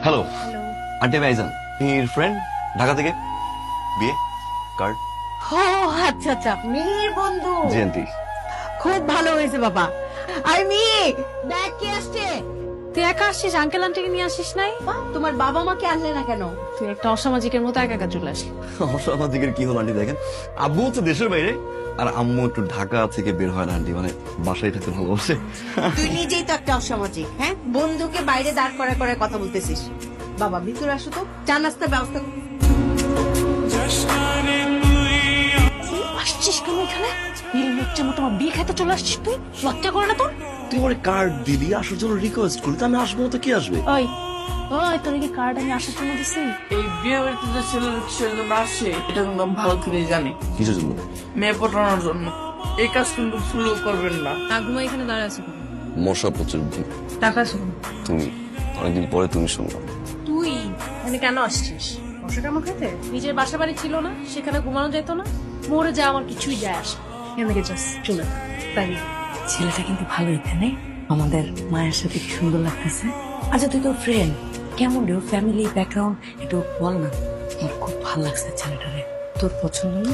Hello aunty ভাইজান, এর friend Dhaka থেকে, বিয়ে কার্ড। ও আচ্ছা আচ্ছা, মেয়ের বন্ধু। জি আন্টি। খুব ভালো হয়েছে বাবা। আই মেয়ে, দেখ কে আসছে। তুই একা আসছিস, আঙ্কেল আন্টিকে নিয়ে আসিস নাই? তোমার বাবা মাকে আনলে না কেন? তুই একটা অসামাজিকের মতো একা একা চলে আসলি। অসামাজিকের কি হলো আন্টি? দেখেন, আব্বু হচ্ছে দেশের বাইরে আর আম্মু একটু ঢাকা থেকে বের হয় না আন্টি, মানে বাসায় থাকতে ভালোবাসে। তুই নিজেই তো একটা অসামাজিক। হ্যাঁ, বন্ধুকে বাইরে দাঁড় করা করে কথা বলতেছিস। বাবা ভিতরে আসো তো, চা নাস্তার ব্যবস্থা কর। আসছিস কেন এখানে? এই লোকটার মতো আমার বিয়ে খাইতে চলে আসছিস তুই? লজ্জা করে না তোর? তুই আমার কার্ড দিলি, আসার জন্য রিকোয়েস্ট করলি, তো আমি আসবো না তো কি আসবে? ওই ওই, তোর কি কার্ড আমি আসার জন্য দিছি? এই বিয়ে বাড়িতে যে ছেলের জন্য আসে এটা কিন্তু আমি ভালো করে জানি। কিসের জন্য? মেয়ে পটানোর জন্য। এই কাজ কিন্তু ভুলও করবেন না। না ঘুমা এখানে দাঁড়ায় আছো। মশা প্রচুর। টাকা শুন। তুমি অনেকদিন পরে তুমি শুনলাম। তুই এখানে কেন আসছিস? মশা কামড় খেতে? নিজের বাসা বাড়ি ছিল না, সেখানে ঘুমানো যেত না? মরে যা, আমার কিছুই যায় আসে। এখান থেকে যাস চলে তাই। ছেলেটা কিন্তু ভালোই, তাই না? আমাদের মায়ের সাথে কি সুন্দর লাগতেছে। আচ্ছা তুই তোর ফ্রেন্ড কেমন রে, ফ্যামিলি ব্যাকগ্রাউন্ড একটু বল না। আমার খুব ভালো লাগছে ছেলেটারে। তোর পছন্দ না?